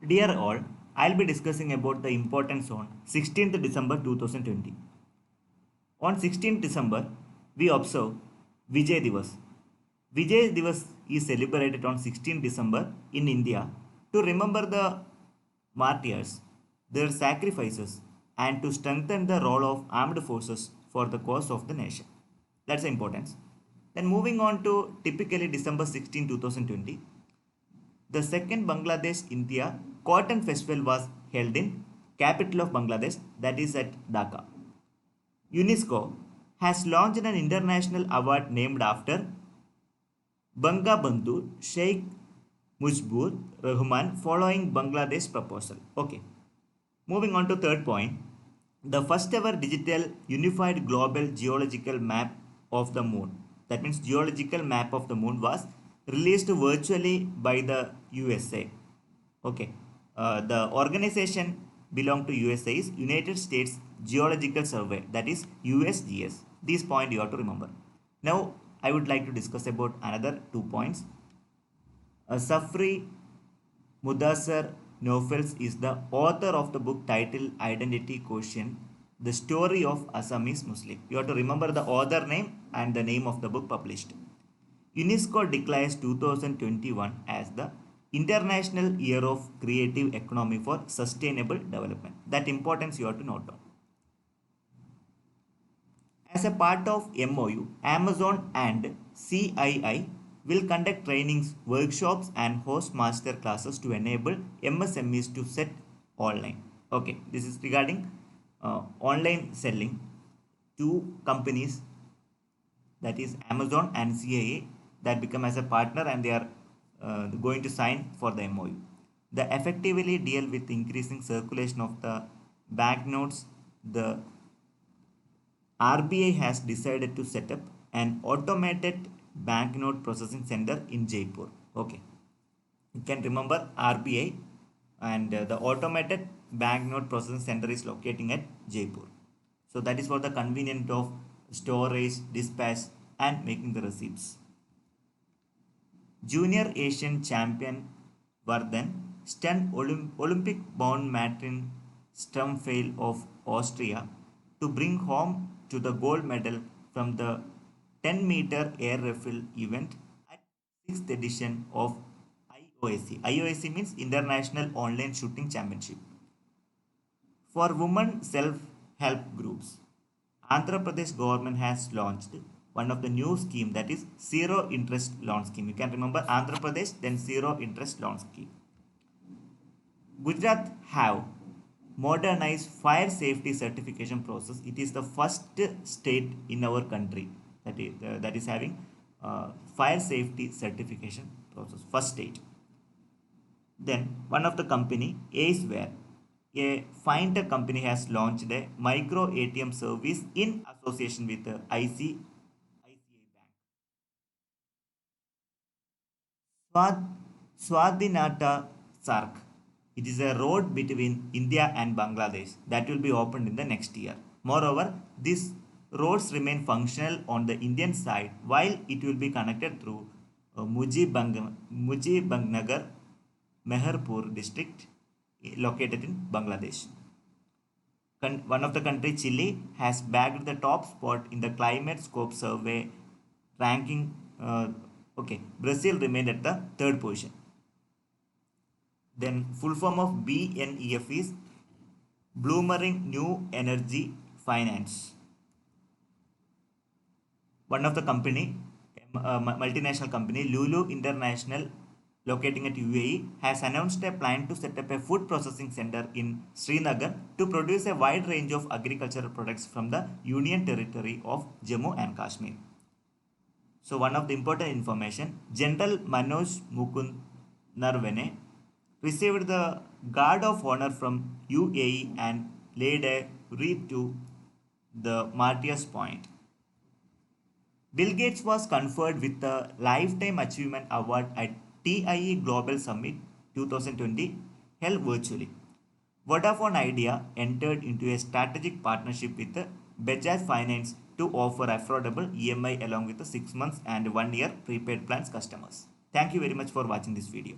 Dear all, I'll be discussing about the importance on 16th December 2020. On 16th December, we observe Vijay Divas. Vijay Divas is celebrated on 16th December in India to remember the martyrs, their sacrifices, and to strengthen the role of armed forces for the cause of the nation. That's the importance. Then moving on to typically December 16, 2020, the second Bangladesh India Cotton Festival was held in capital of Bangladesh, that is at Dhaka. UNESCO has launched an international award named after Bangabandhu Sheikh Mujibur Rahman following Bangladesh proposal. Okay. Moving on to third point, the first ever digital unified global geological map of the moon. That means geological map of the moon was released virtually by the USA. Okay. The organization belong to USA is United States Geological Survey, that is USGS. This point you have to remember. Now I would like to discuss about another 2 points. Safri Mudassar Nofels is the author of the book titled Identity Quotient, The Story of Assamese Muslim. You have to remember the author name and the name of the book published. UNESCO declares 2021 as the International Year of Creative Economy for Sustainable Development. That importance you have to note down. As a part of MOU, Amazon and CII will conduct trainings, workshops, and host master classes to enable MSMEs to set online. Okay, this is regarding online selling. Two companies, that is Amazon and CIA, that become as a partner and they are going to sign for the MOU. They effectively deal with increasing circulation of the banknotes. The RBI has decided to set up an automated banknote processing center in Jaipur. Okay, you can remember RBI, and the automated banknote processing center is locating at Jaipur. So that is for the convenience of storage, dispatch, and making the receipts. Junior Asian champion Vardhan stunned Olympic bound Martin Strumfeld of Austria to bring home to the gold medal from the 10-meter air rifle event at 6th edition of IOSC. IOSC means International Online Shooting Championship. For women self-help groups, Andhra Pradesh government has launched one of the new scheme, that is zero interest loan scheme. You can remember Andhra Pradesh, then zero interest loan scheme. Gujarat have modernized fire safety certification process. It is the first state in our country that is having fire safety certification process. First state. Then one of the company, Aceware, a fintech company, has launched a micro ATM service in association with the ICICI Bank. Swad, Swadhinata Sark. It is a road between India and Bangladesh that will be opened in the next year. Moreover, these roads remain functional on the Indian side while it will be connected through Mujibangnagar, Meherpur district located in Bangladesh. One of the country, Chile, has bagged the top spot in the Climate Scope survey ranking. Okay, Brazil remained at the third position. Then full form of BNEF is Bloomering New Energy Finance. One of the company, multinational company, Lulu International, locating at UAE, has announced a plan to set up a food processing center in Srinagar to produce a wide range of agricultural products from the Union Territory of Jammu and Kashmir. So one of the important information, General Manoj Mukund Narvene received the Guard of Honor from UAE and laid a wreath to the Martyrs Point. Bill Gates was conferred with the Lifetime Achievement Award at TIE Global Summit 2020 held virtually. Vodafone Idea entered into a strategic partnership with Bajaj Finance to offer affordable EMI along with the 6 months and 1 year prepaid plans customers. Thank you very much for watching this video.